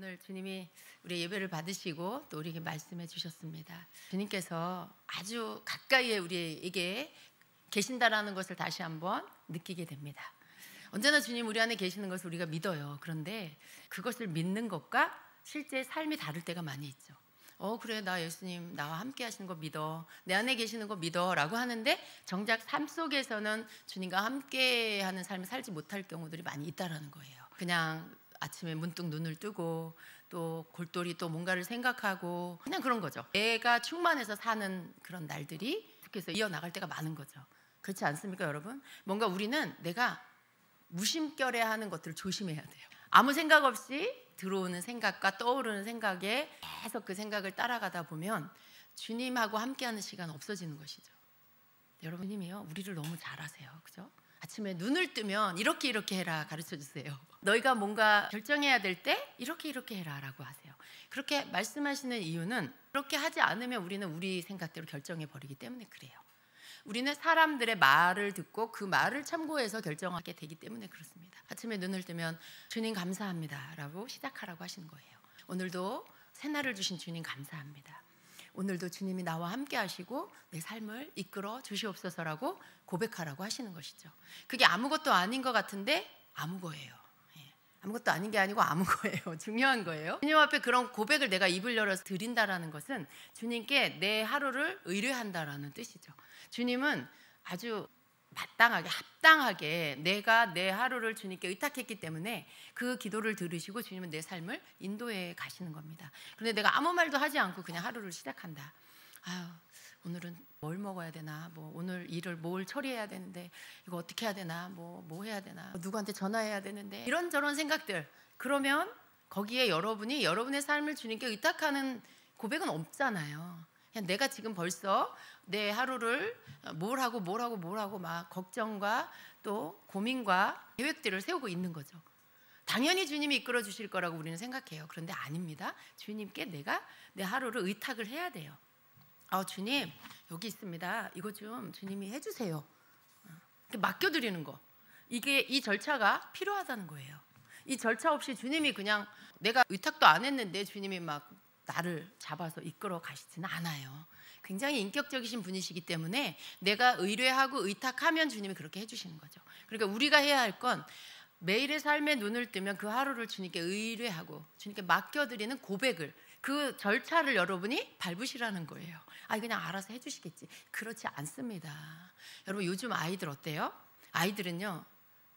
오늘 주님이 우리 예배를 받으시고 또 우리에게 말씀해 주셨습니다. 주님께서 아주 가까이에 우리에게 계신다라는 것을 다시 한번 느끼게 됩니다. 언제나 주님 우리 안에 계시는 것을 우리가 믿어요. 그런데 그것을 믿는 것과 실제 삶이 다를 때가 많이 있죠. 그래, 나 예수님 나와 함께 하시는 거 믿어, 내 안에 계시는 거 믿어 라고 하는데 정작 삶 속에서는 주님과 함께 하는 삶을 살지 못할 경우들이 많이 있다라는 거예요. 그냥 아침에 문득 눈을 뜨고 또 골똘히 또 뭔가를 생각하고 그냥 그런 거죠. 내가 충만해서 사는 그런 날들이 계속해서 이어나갈 때가 많은 거죠. 그렇지 않습니까, 여러분? 뭔가 우리는 내가 무심결에 하는 것들을 조심해야 돼요. 아무 생각 없이 들어오는 생각과 떠오르는 생각에 계속 그 생각을 따라가다 보면 주님하고 함께하는 시간 없어지는 것이죠. 여러분님이요, 우리를 너무 잘 아세요. 그죠? 아침에 눈을 뜨면 이렇게 해라 가르쳐 주세요. 너희가 뭔가 결정해야 될 때 이렇게 해라 라고 하세요. 그렇게 말씀하시는 이유는 그렇게 하지 않으면 우리는 우리 생각대로 결정해 버리기 때문에 그래요. 우리는 사람들의 말을 듣고 그 말을 참고해서 결정하게 되기 때문에 그렇습니다. 아침에 눈을 뜨면 주님 감사합니다 라고 시작하라고 하시는 거예요. 오늘도 새날을 주신 주님 감사합니다. 오늘도 주님이 나와 함께 하시고 내 삶을 이끌어 주시옵소서라고 고백하라고 하시는 것이죠. 그게 아무것도 아닌 것 같은데 아무 거예요. 아무것도 아닌 게 아니고 아무 거예요. 중요한 거예요. 주님 앞에 그런 고백을 내가 입을 열어서 드린다라는 것은 주님께 내 하루를 의뢰한다라는 뜻이죠. 주님은 아주 마땅하게 합당하게 내가 내 하루를 주님께 의탁했기 때문에 그 기도를 들으시고 주님은 내 삶을 인도해 가시는 겁니다. 그런데 내가 아무 말도 하지 않고 그냥 하루를 시작한다. 오늘은 뭘 먹어야 되나, 오늘 일을 뭘 처리해야 되는데 이거 어떻게 해야 되나, 뭐 해야 되나, 누구한테 전화해야 되는데 이런저런 생각들. 그러면 거기에 여러분이 여러분의 삶을 주님께 의탁하는 고백은 없잖아요. 그냥 내가 지금 벌써 내 하루를 뭘 하고 막 걱정과 또 고민과 계획들을 세우고 있는 거죠. 당연히 주님이 이끌어 주실 거라고 우리는 생각해요. 그런데 아닙니다. 주님께 내가 내 하루를 의탁을 해야 돼요. 주님 여기 있습니다. 이거 좀 주님이 해주세요. 맡겨드리는 거. 이 절차가 필요하다는 거예요. 이 절차 없이 주님이 그냥 내가 의탁도 안 했는데 주님이 막 나를 잡아서 이끌어 가시지는 않아요. 굉장히 인격적이신 분이시기 때문에 내가 의뢰하고 의탁하면 주님이 그렇게 해주시는 거죠. 그러니까 우리가 해야 할 건 매일의 삶에 눈을 뜨면 그 하루를 주님께 의뢰하고 주님께 맡겨드리는 고백을, 그 절차를 여러분이 밟으시라는 거예요. 그냥 알아서 해주시겠지. 그렇지 않습니다. 여러분 요즘 아이들 어때요? 아이들은요,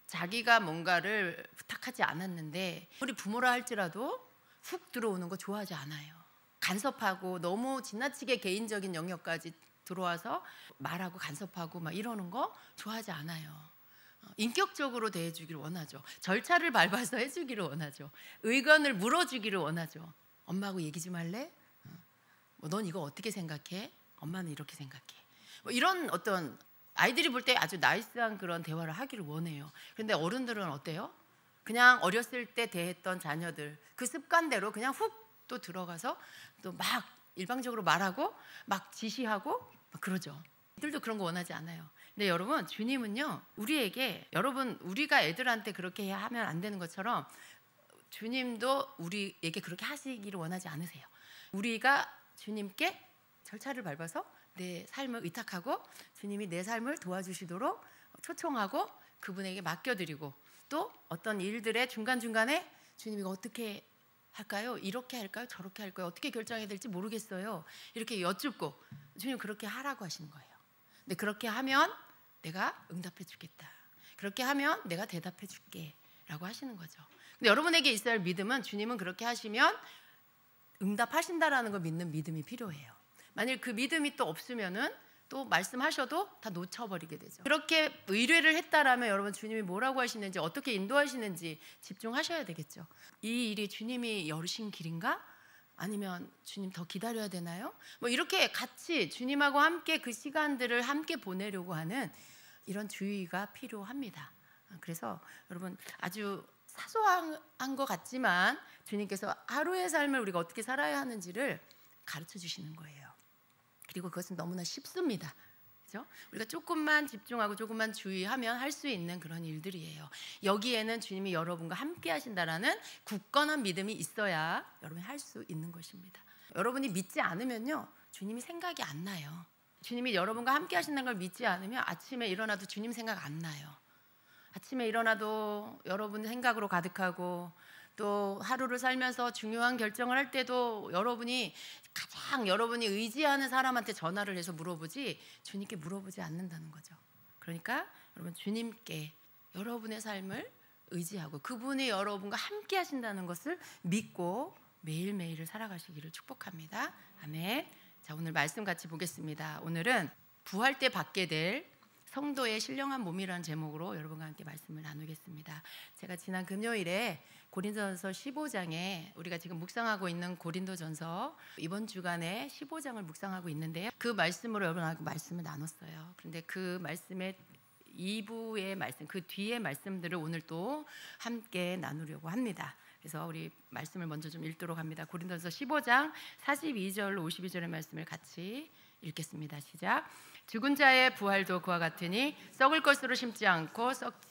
자기가 뭔가를 부탁하지 않았는데 우리 부모라 할지라도 훅 들어오는 거 좋아하지 않아요. 간섭하고 너무 지나치게 개인적인 영역까지 들어와서 말하고 간섭하고 막 이러는 거 좋아하지 않아요. 인격적으로 대해주기를 원하죠. 절차를 밟아서 해주기를 원하죠. 의견을 물어주기를 원하죠. 엄마하고 얘기 좀 할래? 넌 이거 어떻게 생각해? 엄마는 이렇게 생각해. 이런 어떤 아이들이 볼 때 아주 나이스한 그런 대화를 하기를 원해요. 그런데 어른들은 어때요? 그냥 어렸을 때 대했던 자녀들 그 습관대로 그냥 훅 또 들어가서 또 막 일방적으로 말하고 막 지시하고 막 그러죠. 애들도 그런 거 원하지 않아요. 근데 여러분, 주님은요, 우리가 애들한테 그렇게 하면 안 되는 것처럼 주님도 우리에게 그렇게 하시기를 원하지 않으세요. 우리가 주님께 절차를 밟아서 내 삶을 의탁하고 주님이 내 삶을 도와주시도록 초청하고 그분에게 맡겨드리고 또 어떤 일들의 중간중간에 주님 이거 어떻게 할까요? 이렇게 할까요? 저렇게 할까요? 어떻게 결정해야 될지 모르겠어요. 이렇게 여쭙고 주님 그렇게 하라고 하시는 거예요. 근데 그렇게 하면 내가 응답해 주겠다. 그렇게 하면 내가 대답해 줄게 라고 하시는 거죠. 근데 여러분에게 있어야 할 믿음은 주님은 그렇게 하시면 응답하신다라는 걸 믿는 믿음이 필요해요. 만일 그 믿음이 또 없으면은 또 말씀하셔도 다 놓쳐버리게 되죠. 그렇게 의뢰를 했다라면 여러분 주님이 뭐라고 하시는지 어떻게 인도하시는지 집중하셔야 되겠죠. 이 일이 주님이 열으신 길인가? 아니면 주님 더 기다려야 되나요? 이렇게 같이 주님하고 함께 그 시간들을 함께 보내려고 하는 이런 주의가 필요합니다. 그래서 여러분 아주 사소한 것 같지만 주님께서 하루의 삶을 우리가 어떻게 살아야 하는지를 가르쳐 주시는 거예요. 그리고 그것은 너무나 쉽습니다. 그죠? 우리가 조금만 집중하고 조금만 주의하면 할 수 있는 그런 일들이에요. 여기에는 주님이 여러분과 함께 하신다라는 굳건한 믿음이 있어야 여러분이 할 수 있는 것입니다. 여러분이 믿지 않으면요, 주님이 생각이 안 나요. 주님이 여러분과 함께 하신다는 걸 믿지 않으면 아침에 일어나도 주님 생각 안 나요. 아침에 일어나도 여러분 생각으로 가득하고, 또 하루를 살면서 중요한 결정을 할 때도 여러분이 가장 여러분이 의지하는 사람한테 전화를 해서 물어보지 주님께 물어보지 않는다는 거죠. 그러니까 여러분, 주님께 여러분의 삶을 의지하고 그분이 여러분과 함께 하신다는 것을 믿고 매일매일을 살아가시기를 축복합니다. 아멘. 자, 오늘 말씀 같이 보겠습니다. 오늘은 부활 때 받게 될 성도의 신령한 몸이라는 제목으로 여러분과 함께 말씀을 나누겠습니다. 제가 지난 금요일에 고린도전서 15장에 우리가 지금 묵상하고 있는 고린도전서 이번 주간에 15장을 묵상하고 있는데요. 그 말씀으로 여러분하고 말씀을 나눴어요. 그런데 그 말씀의 2부의 말씀, 그 뒤의 말씀들을 오늘 또 함께 나누려고 합니다. 그래서 우리 말씀을 먼저 좀 읽도록 합니다. 고린도전서 15장 42절 52절의 말씀을 같이 읽겠습니다. 시작. 죽은 자의 부활도 그와 같으니 썩을 것으로 심지 않고 썩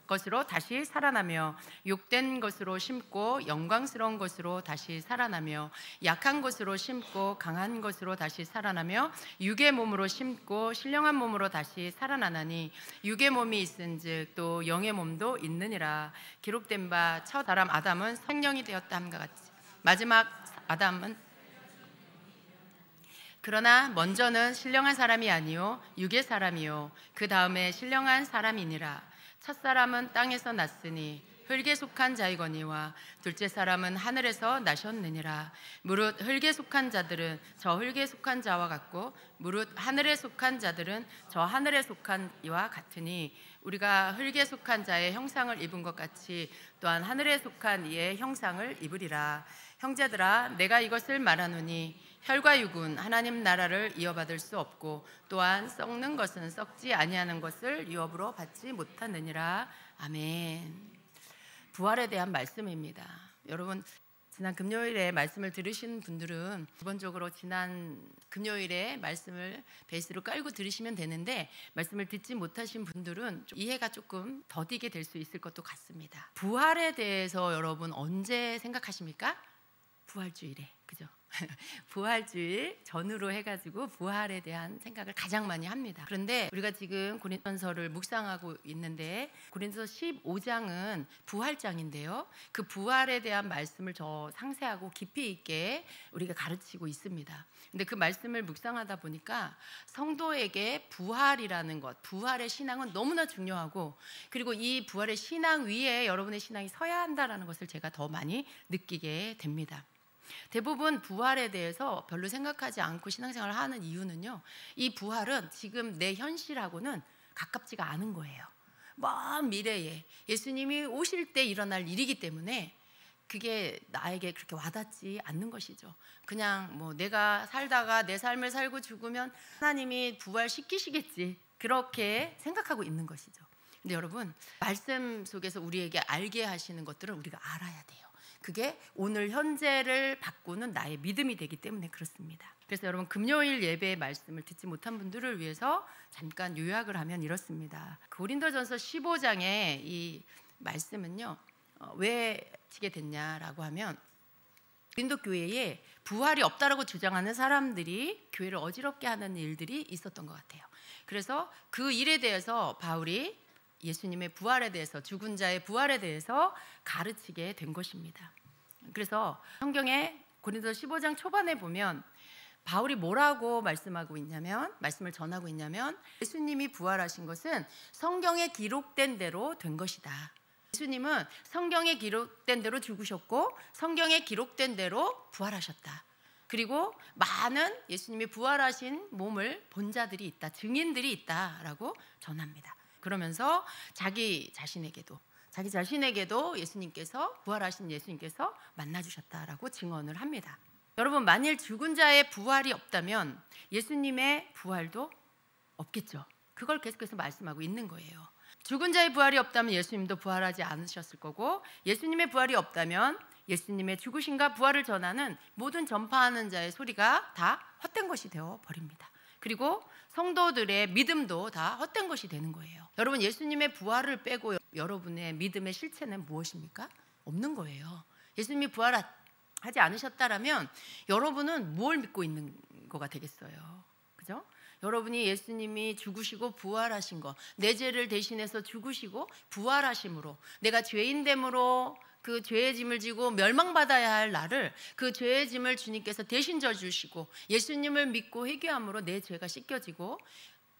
것으로 다시 살아나며, 욕된 것으로 심고 영광스러운 것으로 다시 살아나며, 약한 것으로 심고 강한 것으로 다시 살아나며, 육의 몸으로 심고 신령한 몸으로 다시 살아나나니, 육의 몸이 있은즉 또 영의 몸도 있느니라. 기록된 바 첫 사람 아담은 생명이 되었다 함과 같이 마지막 아담은 그러나 먼저는 신령한 사람이 아니요 육의 사람이요 그 다음에 신령한 사람이니라. 첫사람은 땅에서 났으니 흙에 속한 자이거니와 둘째 사람은 하늘에서 나셨느니라. 무릇 흙에 속한 자들은 저 흙에 속한 자와 같고 무릇 하늘에 속한 자들은 저 하늘에 속한 이와 같으니, 우리가 흙에 속한 자의 형상을 입은 것 같이 또한 하늘에 속한 이의 형상을 입으리라. 형제들아, 내가 이것을 말하노니 혈과 육은 하나님 나라를 이어받을 수 없고 또한 썩는 것은 썩지 아니하는 것을 유업으로 받지 못하느니라. 아멘. 부활에 대한 말씀입니다. 여러분, 지난 금요일에 말씀을 들으신 분들은 기본적으로 지난 금요일에 말씀을 베이스로 깔고 들으시면 되는데, 말씀을 듣지 못하신 분들은 이해가 조금 더디게 될 수 있을 것도 같습니다. 부활에 대해서 여러분 언제 생각하십니까? 부활주일에, 그죠? 부활주일 전후로 해가지고 부활에 대한 생각을 가장 많이 합니다. 그런데 우리가 지금 고린도전서를 묵상하고 있는데 고린도서 15장은 부활장인데요, 그 부활에 대한 말씀을 더 상세하고 깊이 있게 우리가 가르치고 있습니다. 근데 그 말씀을 묵상하다 보니까 성도에게 부활이라는 것, 부활의 신앙은 너무나 중요하고, 그리고 이 부활의 신앙 위에 여러분의 신앙이 서야 한다는 것을 제가 더 많이 느끼게 됩니다. 대부분 부활에 대해서 별로 생각하지 않고 신앙생활을 하는 이유는요, 이 부활은 지금 내 현실하고는 가깝지가 않은 거예요. 먼 미래에 예수님이 오실 때 일어날 일이기 때문에 그게 나에게 그렇게 와닿지 않는 것이죠. 그냥 뭐 내가 살다가 내 삶을 살고 죽으면 하나님이 부활시키시겠지, 그렇게 생각하고 있는 것이죠. 근데 여러분, 말씀 속에서 우리에게 알게 하시는 것들을 우리가 알아야 돼요. 그게 오늘 현재를 바꾸는 나의 믿음이 되기 때문에 그렇습니다. 그래서 여러분, 금요일 예배의 말씀을 듣지 못한 분들을 위해서 잠깐 요약을 하면 이렇습니다. 고린도전서 15장의 이 말씀은요, 왜 치게 됐냐라고 하면, 고린도 교회에 부활이 없다라고 주장하는 사람들이 교회를 어지럽게 하는 일들이 있었던 것 같아요. 그래서 그 일에 대해서 바울이 예수님의 부활에 대해서, 죽은 자의 부활에 대해서 가르치게 된 것입니다. 그래서 성경에 고린도서 15장 초반에 보면 바울이 뭐라고 말씀을 전하고 있냐면, 예수님이 부활하신 것은 성경에 기록된 대로 된 것이다. 예수님은 성경에 기록된 대로 죽으셨고 성경에 기록된 대로 부활하셨다. 그리고 많은 예수님이 부활하신 몸을 본 자들이 있다, 증인들이 있다라고 전합니다. 그러면서 자기 자신에게도 예수님께서, 부활하신 예수님께서 만나주셨다라고 증언을 합니다. 여러분, 만일 죽은 자의 부활이 없다면 예수님의 부활도 없겠죠. 그걸 계속해서 말씀하고 있는 거예요. 죽은 자의 부활이 없다면 예수님도 부활하지 않으셨을 거고, 예수님의 부활이 없다면 예수님의 죽으심과 부활을 전하는 모든 전파하는 자의 소리가 다 헛된 것이 되어 버립니다. 그리고 성도들의 믿음도 다 헛된 것이 되는 거예요. 여러분, 예수님의 부활을 빼고 여러분의 믿음의 실체는 무엇입니까? 없는 거예요. 예수님이 부활하지 않으셨다라면 여러분은 뭘 믿고 있는 거가 되겠어요? 그죠? 여러분이 예수님이 죽으시고 부활하신 거, 내 죄를 대신해서 죽으시고 부활하심으로 내가 죄인됨으로 그 죄의 짐을 지고 멸망받아야 할 나를 그 죄의 짐을 주님께서 대신 져주시고 예수님을 믿고 회개함으로 내 죄가 씻겨지고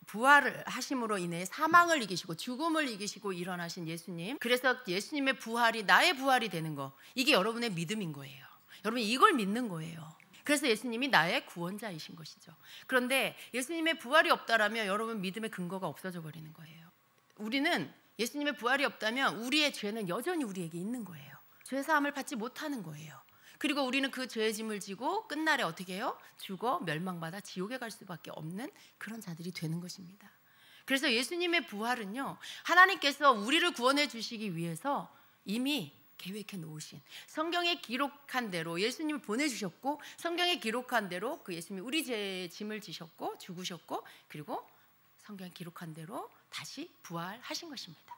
부활을 하심으로 인해 사망을 이기시고 죽음을 이기시고 일어나신 예수님, 그래서 예수님의 부활이 나의 부활이 되는 거, 이게 여러분의 믿음인 거예요. 여러분 이걸 믿는 거예요. 그래서 예수님이 나의 구원자이신 것이죠. 그런데 예수님의 부활이 없다라면 여러분 믿음의 근거가 없어져 버리는 거예요. 우리는 예수님의 부활이 없다면 우리의 죄는 여전히 우리에게 있는 거예요. 죄 사함을 받지 못하는 거예요. 그리고 우리는 그 죄의 짐을 지고 끝날에 어떻게 해요? 죽어 멸망받아 지옥에 갈 수밖에 없는 그런 자들이 되는 것입니다. 그래서 예수님의 부활은요, 하나님께서 우리를 구원해 주시기 위해서 이미 계획해 놓으신, 성경에 기록한 대로 예수님을 보내주셨고 성경에 기록한 대로 그 예수님이 우리 죄의 짐을 지셨고 죽으셨고 그리고 성경에 기록한 대로 다시 부활하신 것입니다.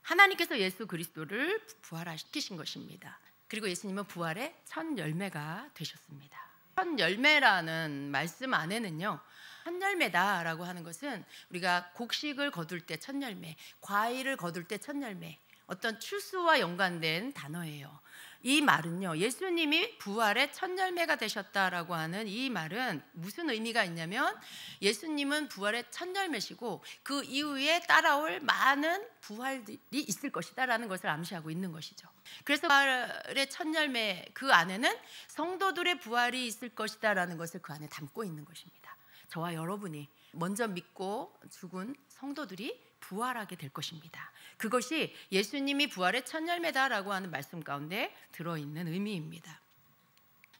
하나님께서 예수 그리스도를 부활시키신 것입니다. 그리고 예수님은 부활의 첫 열매가 되셨습니다. 첫 열매라는 말씀 안에는요, 첫 열매다라고 하는 것은 우리가 곡식을 거둘 때 첫 열매, 과일을 거둘 때 첫 열매, 어떤 추수와 연관된 단어예요. 이 말은요, 예수님이 부활의 첫 열매가 되셨다라고 하는 이 말은 무슨 의미가 있냐면 예수님은 부활의 첫 열매시고 그 이후에 따라올 많은 부활들이 있을 것이다라는 것을 암시하고 있는 것이죠. 그래서 부활의 첫 열매 그 안에는 성도들의 부활이 있을 것이다라는 것을 그 안에 담고 있는 것입니다. 저와 여러분이 먼저 믿고 죽은 성도들이 부활하게 될 것입니다. 그것이 예수님이 부활의 첫 열매다라고 하는 말씀 가운데 들어있는 의미입니다.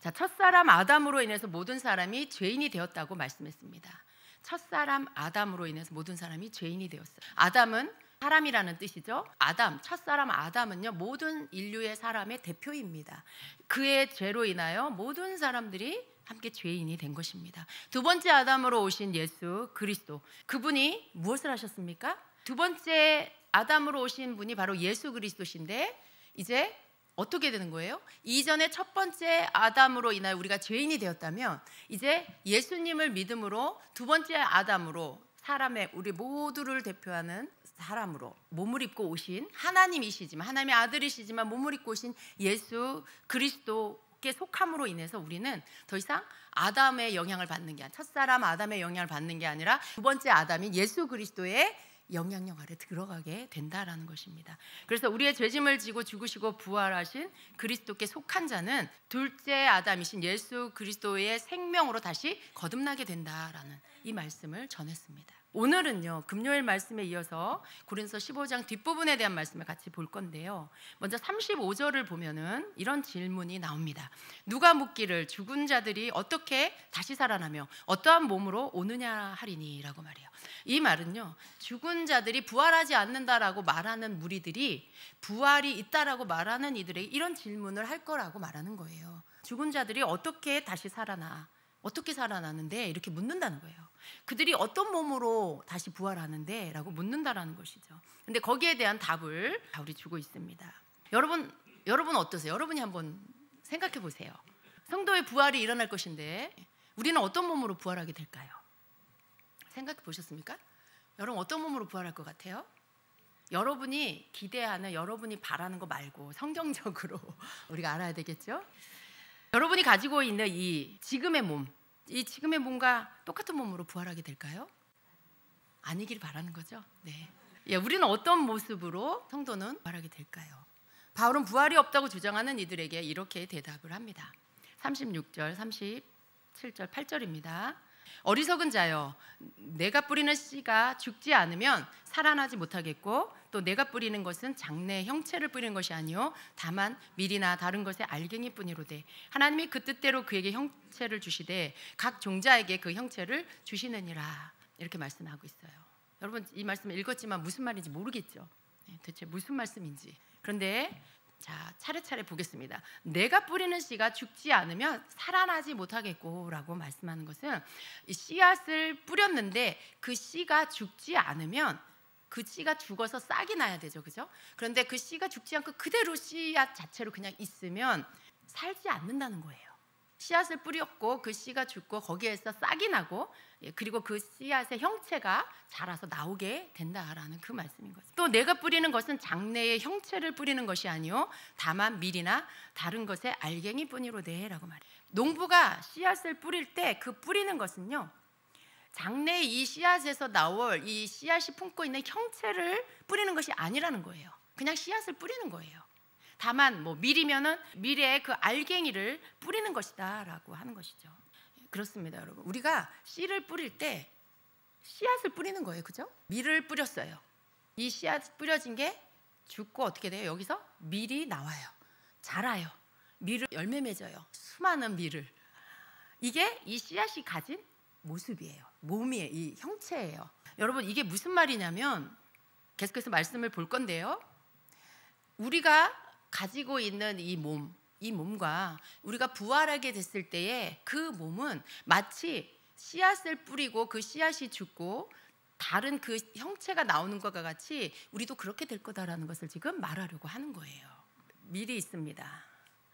자, 첫사람 아담으로 인해서 모든 사람이 죄인이 되었다고 말씀했습니다. 첫사람 아담으로 인해서 모든 사람이 죄인이 되었어요. 아담은 사람이라는 뜻이죠. 아담, 첫사람 아담은요, 모든 인류의 사람의 대표입니다. 그의 죄로 인하여 모든 사람들이 함께 죄인이 된 것입니다. 두 번째 아담으로 오신 예수 그리스도, 그분이 무엇을 하셨습니까? 두 번째 아담으로 오신 분이 바로 예수 그리스도신데 이제 어떻게 되는 거예요? 이전에 첫 번째 아담으로 인하여 우리가 죄인이 되었다면 이제 예수님을 믿음으로 두 번째 아담으로 사람의 우리 모두를 대표하는 사람으로 몸을 입고 오신 하나님이시지만 하나님의 아들이시지만 몸을 입고 오신 예수 그리스도께 속함으로 인해서 우리는 더 이상 아담의 영향을 받는 게 아니라 첫사람 아담의 영향을 받는 게 아니라 두 번째 아담인 예수 그리스도의 영향력 아래 들어가게 된다라는 것입니다. 그래서 우리의 죄짐을 지고 죽으시고 부활하신 그리스도께 속한 자는 둘째 아담이신 예수 그리스도의 생명으로 다시 거듭나게 된다라는 이 말씀을 전했습니다. 오늘은요, 금요일 말씀에 이어서 고린도서 15장 뒷부분에 대한 말씀을 같이 볼 건데요. 먼저 35절을 보면은 이런 질문이 나옵니다. 누가 묻기를 죽은 자들이 어떻게 다시 살아나며 어떠한 몸으로 오느냐 하리니 라고 말해요. 이 말은요, 죽은 자들이 부활하지 않는다라고 말하는 무리들이 부활이 있다라고 말하는 이들에게 이런 질문을 할 거라고 말하는 거예요. 죽은 자들이 어떻게 다시 살아나? 어떻게 살아나는데? 이렇게 묻는다는 거예요. 그들이 어떤 몸으로 다시 부활하는데? 라고 묻는다라는 것이죠. 근데 거기에 대한 답을 바울이 주고 있습니다. 여러분 어떠세요? 여러분이 한번 생각해 보세요. 성도의 부활이 일어날 것인데 우리는 어떤 몸으로 부활하게 될까요? 생각해 보셨습니까? 여러분 어떤 몸으로 부활할 것 같아요? 여러분이 기대하는, 여러분이 바라는 거 말고 성경적으로 우리가 알아야 되겠죠? 여러분이 가지고 있는 이 지금의 몸, 이 지금의 몸과 똑같은 몸으로 부활하게 될까요? 아니길 바라는 거죠. 네. 우리는 어떤 모습으로 성도는 부활하게 될까요? 바울은 부활이 없다고 주장하는 이들에게 이렇게 대답을 합니다. 36절, 37절, 8절입니다. 어리석은 자여, 내가 뿌리는 씨가 죽지 않으면 살아나지 못하겠고 또 내가 뿌리는 것은 장래의 형체를 뿌리는 것이 아니요 다만 밀이나 다른 것의 알갱이뿐이로되 하나님이 그 뜻대로 그에게 형체를 주시되 각 종자에게 그 형체를 주시느니라. 이렇게 말씀하고 있어요. 여러분 이 말씀을 읽었지만 무슨 말인지 모르겠죠. 대체 무슨 말씀인지. 그런데 자, 차례차례 보겠습니다. 내가 뿌리는 씨가 죽지 않으면 살아나지 못하겠고 라고 말씀하는 것은 이 씨앗을 뿌렸는데 그 씨가 죽지 않으면 그 씨가 죽어서 싹이 나야 되죠, 그죠? 그런데 그 씨가 죽지 않고 그대로 씨앗 자체로 그냥 있으면 살지 않는다는 거예요. 씨앗을 뿌렸고 그 씨가 죽고 거기에서 싹이 나고 그리고 그 씨앗의 형체가 자라서 나오게 된다라는 그 말씀인 거죠. 또 내가 뿌리는 것은 장래의 형체를 뿌리는 것이 아니요 다만 밀이나 다른 것의 알갱이뿐이로되라고 말해요. 농부가 씨앗을 뿌릴 때 그 뿌리는 것은요 장래의 이 씨앗에서 나올 이 씨앗이 품고 있는 형체를 뿌리는 것이 아니라는 거예요. 그냥 씨앗을 뿌리는 거예요. 다만 뭐 밀이면은 밀의 그 알갱이를 뿌리는 것이다라고 하는 것이죠. 그렇습니다, 여러분. 우리가 씨를 뿌릴 때 씨앗을 뿌리는 거예요, 그죠? 밀을 뿌렸어요. 이 씨앗 뿌려진 게 죽고 어떻게 돼요? 여기서 밀이 나와요. 자라요. 밀을 열매 맺어요. 수많은 밀을. 이게 이 씨앗이 가진 모습이에요. 몸이에요. 이 형체예요. 여러분, 이게 무슨 말이냐면 계속해서 말씀을 볼 건데요. 우리가 가지고 있는 이 몸과 우리가 부활하게 됐을 때에 그 몸은 마치 씨앗을 뿌리고 그 씨앗이 죽고 다른 그 형체가 나오는 것과 같이 우리도 그렇게 될 거다라는 것을 지금 말하려고 하는 거예요. 밀이 있습니다.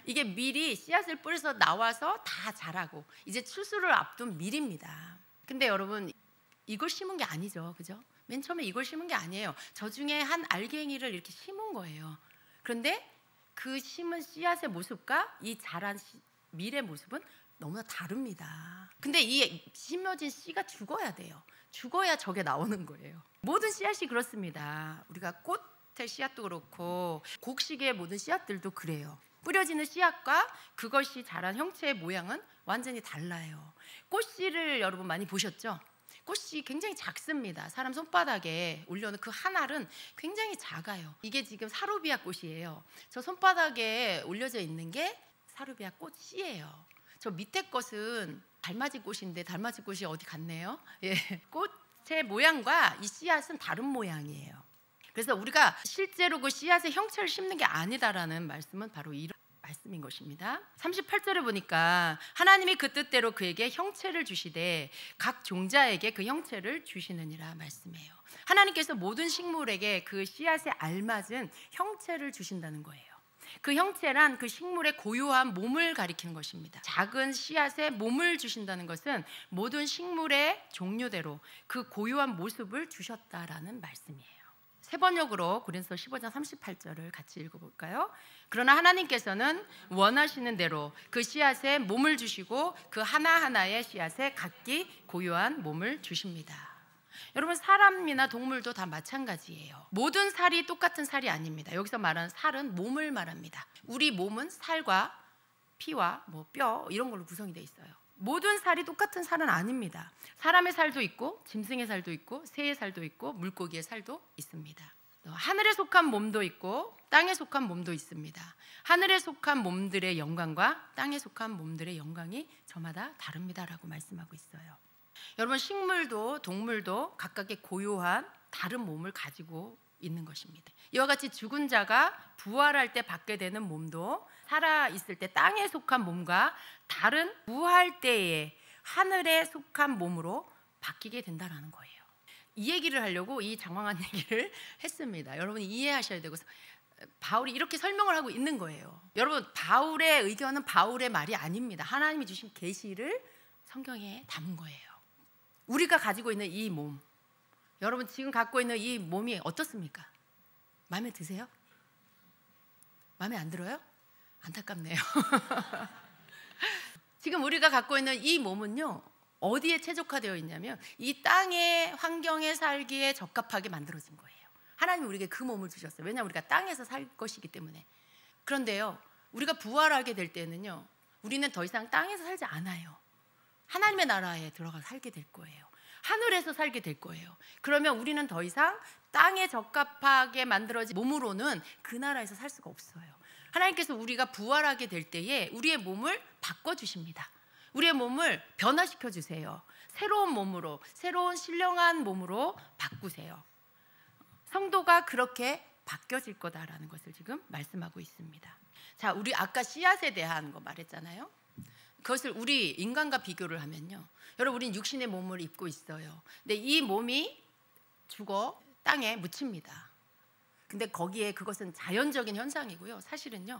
이게 밀이 씨앗을 뿌려서 나와서 다 자라고 이제 추수를 앞둔 밀입니다. 근데 여러분, 이걸 심은 게 아니죠, 그죠? 맨 처음에 이걸 심은 게 아니에요. 저 중에 한 알갱이를 이렇게 심은 거예요. 그런데 그 심은 씨앗의 모습과 이 자란 밀의 모습은 너무나 다릅니다. 근데 이 심어진 씨가 죽어야 돼요. 죽어야 저게 나오는 거예요. 모든 씨앗이 그렇습니다. 우리가 꽃의 씨앗도 그렇고 곡식의 모든 씨앗들도 그래요. 뿌려지는 씨앗과 그것이 자란 형체의 모양은 완전히 달라요. 꽃씨를 여러분 많이 보셨죠? 꽃이 굉장히 작습니다. 사람 손바닥에 올려놓은 그 한 알은 굉장히 작아요. 이게 지금 사루비아 꽃이에요. 저 손바닥에 올려져 있는 게 사루비아 꽃씨예요. 저 밑에 것은 달맞이 꽃인데 달맞이 꽃이 어디 갔네요. 예. 꽃의 모양과 이 씨앗은 다른 모양이에요. 그래서 우리가 실제로 그 씨앗의 형체를 심는 게 아니다라는 말씀은 바로 이런 말씀인 것입니다. 38절에 보니까 하나님이 그 뜻대로 그에게 형체를 주시되 각 종자에게 그 형체를 주시느니라 말씀해요. 하나님께서 모든 식물에게 그 씨앗에 알맞은 형체를 주신다는 거예요. 그 형체란 그 식물의 고유한 몸을 가리키는 것입니다. 작은 씨앗에 몸을 주신다는 것은 모든 식물의 종류대로 그 고유한 모습을 주셨다라는 말씀이에요. 세 번역으로 고린도서 15장 38절을 같이 읽어볼까요? 그러나 하나님께서는 원하시는 대로 그 씨앗에 몸을 주시고 그 하나하나의 씨앗에 각기 고유한 몸을 주십니다. 여러분, 사람이나 동물도 다 마찬가지예요. 모든 살이 똑같은 살이 아닙니다. 여기서 말하는 살은 몸을 말합니다. 우리 몸은 살과 피와 뼈 이런 걸로 구성이 되어 있어요. 모든 살이 똑같은 살은 아닙니다. 사람의 살도 있고 짐승의 살도 있고 새의 살도 있고 물고기의 살도 있습니다. 하늘에 속한 몸도 있고 땅에 속한 몸도 있습니다. 하늘에 속한 몸들의 영광과 땅에 속한 몸들의 영광이 저마다 다릅니다라고 말씀하고 있어요. 여러분, 식물도 동물도 각각의 고유한 다른 몸을 가지고 있는 것입니다. 이와 같이 죽은 자가 부활할 때 받게 되는 몸도 살아있을 때 땅에 속한 몸과 다른 부활 때에 하늘에 속한 몸으로 바뀌게 된다는 거예요. 이 얘기를 하려고 이 장황한 얘기를 했습니다. 여러분이 이해하셔야 되고, 바울이 이렇게 설명을 하고 있는 거예요. 여러분, 바울의 의견은 바울의 말이 아닙니다. 하나님이 주신 계시를 성경에 담은 거예요. 우리가 가지고 있는 이 몸, 여러분 지금 갖고 있는 이 몸이 어떻습니까? 마음에 드세요? 마음에 안 들어요? 안타깝네요. 지금 우리가 갖고 있는 이 몸은요, 어디에 최적화되어 있냐면 이 땅의 환경에 살기에 적합하게 만들어진 거예요. 하나님이 우리에게 그 몸을 주셨어요. 왜냐하면 우리가 땅에서 살 것이기 때문에. 그런데요, 우리가 부활하게 될 때는요, 우리는 더 이상 땅에서 살지 않아요. 하나님의 나라에 들어가서 살게 될 거예요. 하늘에서 살게 될 거예요. 그러면 우리는 더 이상 땅에 적합하게 만들어진 몸으로는 그 나라에서 살 수가 없어요. 하나님께서 우리가 부활하게 될 때에 우리의 몸을 바꿔주십니다. 우리의 몸을 변화시켜 주세요. 새로운 몸으로, 새로운 신령한 몸으로 바꾸세요. 성도가 그렇게 바뀌어질 거다라는 것을 지금 말씀하고 있습니다. 자, 우리 아까 씨앗에 대한 거 말했잖아요. 그것을 우리 인간과 비교를 하면요, 여러분, 우리는 육신의 몸을 입고 있어요. 근데 이 몸이 죽어 땅에 묻힙니다. 근데 거기에 그것은 자연적인 현상이고요. 사실은요,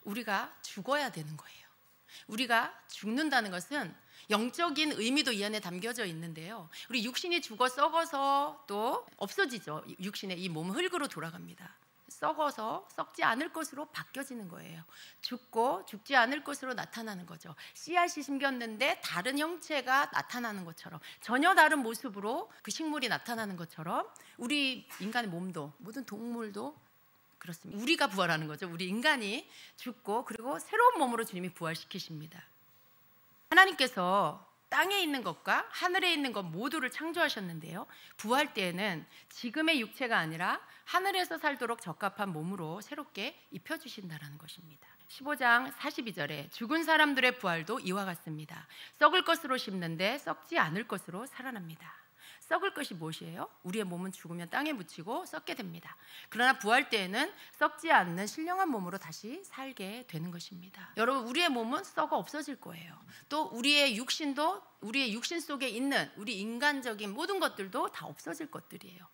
우리가 죽어야 되는 거예요. 우리가 죽는다는 것은 영적인 의미도 이 안에 담겨져 있는데요, 우리 육신이 죽어 썩어서 또 없어지죠. 육신의 이 몸은 흙으로 돌아갑니다. 썩어서 썩지 않을 것으로 바뀌어지는 거예요. 죽고 죽지 않을 것으로 나타나는 거죠. 씨앗이 심겼는데 다른 형체가 나타나는 것처럼, 전혀 다른 모습으로 그 식물이 나타나는 것처럼 우리 인간의 몸도, 모든 동물도 그렇습니다. 우리가 부활하는 거죠. 우리 인간이 죽고 그리고 새로운 몸으로 주님이 부활시키십니다. 하나님께서 땅에 있는 것과 하늘에 있는 것 모두를 창조하셨는데요, 부활 때에는 지금의 육체가 아니라 하늘에서 살도록 적합한 몸으로 새롭게 입혀주신다는 것입니다. 15장 42절에 죽은 사람들의 부활도 이와 같습니다. 썩을 것으로 심는데 썩지 않을 것으로 살아납니다. 썩을 것이 무엇이에요? 우리의 몸은 죽으면 땅에 묻히고 썩게 됩니다. 그러나 부활 때에는 썩지 않는 신령한 몸으로 다시 살게 되는 것입니다. 여러분, 우리의 몸은 썩어 없어질 거예요. 또 우리의 육신도, 우리의 육신 속에 있는 우리 인간적인 모든 것들도 다 없어질 것들이에요.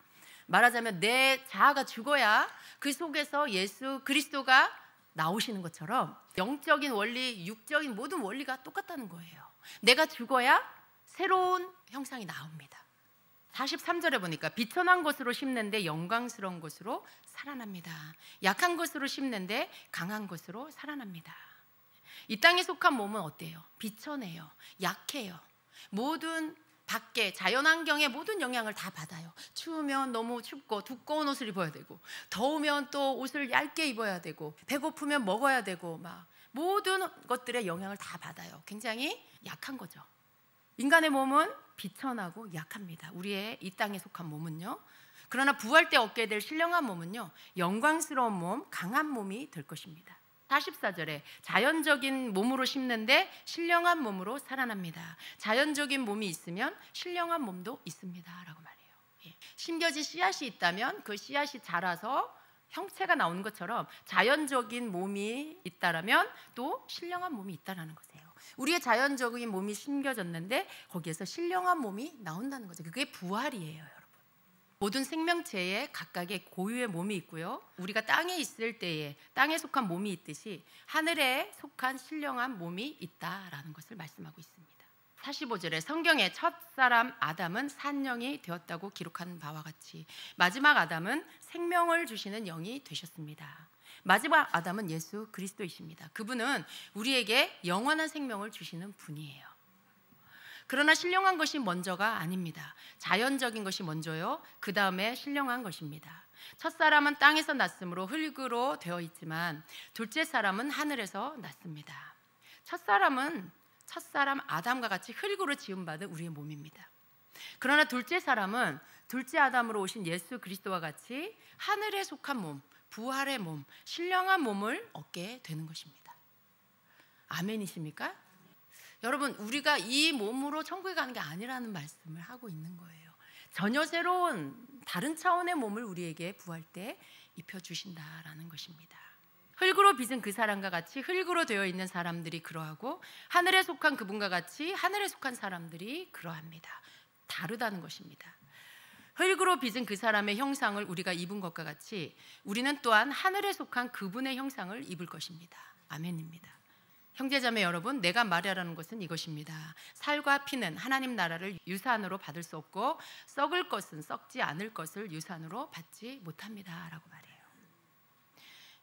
말하자면 내 자아가 죽어야 그 속에서 예수 그리스도가 나오시는 것처럼 영적인 원리, 육적인 모든 원리가 똑같다는 거예요. 내가 죽어야 새로운 형상이 나옵니다. 43절에 보니까 비천한 것으로 심는데 영광스러운 것으로 살아납니다. 약한 것으로 심는데 강한 것으로 살아납니다. 이 땅에 속한 몸은 어때요? 비천해요. 약해요. 모든 밖에 자연환경의 모든 영향을 다 받아요. 추우면 너무 춥고 두꺼운 옷을 입어야 되고, 더우면 또 옷을 얇게 입어야 되고, 배고프면 먹어야 되고, 막 모든 것들의 영향을 다 받아요. 굉장히 약한 거죠. 인간의 몸은 비천하고 약합니다. 우리의 이 땅에 속한 몸은요. 그러나 부활 때 얻게 될 신령한 몸은요, 영광스러운 몸, 강한 몸이 될 것입니다. 44절에 자연적인 몸으로 심는데 신령한 몸으로 살아납니다. 자연적인 몸이 있으면 신령한 몸도 있습니다 라고 말해요. 심겨진 씨앗이 있다면 그 씨앗이 자라서 형체가 나오는 것처럼 자연적인 몸이 있다라면 또 신령한 몸이 있다라는 거예요. 우리의 자연적인 몸이 심겨졌는데 거기에서 신령한 몸이 나온다는 거죠. 그게 부활이에요, 여러분. 모든 생명체에 각각의 고유의 몸이 있고요, 우리가 땅에 있을 때에 땅에 속한 몸이 있듯이 하늘에 속한 신령한 몸이 있다라는 것을 말씀하고 있습니다. 45절에 성경에 첫사람 아담은 산영이 되었다고 기록한 바와 같이 마지막 아담은 생명을 주시는 영이 되셨습니다. 마지막 아담은 예수 그리스도이십니다. 그분은 우리에게 영원한 생명을 주시는 분이에요. 그러나 신령한 것이 먼저가 아닙니다. 자연적인 것이 먼저요, 그 다음에 신령한 것입니다. 첫사람은 땅에서 났으므로 흙으로 되어 있지만 둘째 사람은 하늘에서 났습니다. 첫사람은 첫사람 아담과 같이 흙으로 지음받은 우리의 몸입니다. 그러나 둘째 사람은 둘째 아담으로 오신 예수 그리스도와 같이 하늘에 속한 몸, 부활의 몸, 신령한 몸을 얻게 되는 것입니다. 아멘이십니까? 여러분, 우리가 이 몸으로 천국에 가는 게 아니라는 말씀을 하고 있는 거예요. 전혀 새로운 다른 차원의 몸을 우리에게 부활 때 입혀주신다라는 것입니다. 흙으로 빚은 그 사람과 같이 흙으로 되어 있는 사람들이 그러하고 하늘에 속한 그분과 같이 하늘에 속한 사람들이 그러합니다. 다르다는 것입니다. 흙으로 빚은 그 사람의 형상을 우리가 입은 것과 같이 우리는 또한 하늘에 속한 그분의 형상을 입을 것입니다. 아멘입니다. 형제자매 여러분, 내가 말하라는 것은 이것입니다. 살과 피는 하나님 나라를 유산으로 받을 수 없고 썩을 것은 썩지 않을 것을 유산으로 받지 못합니다 라고 말해요.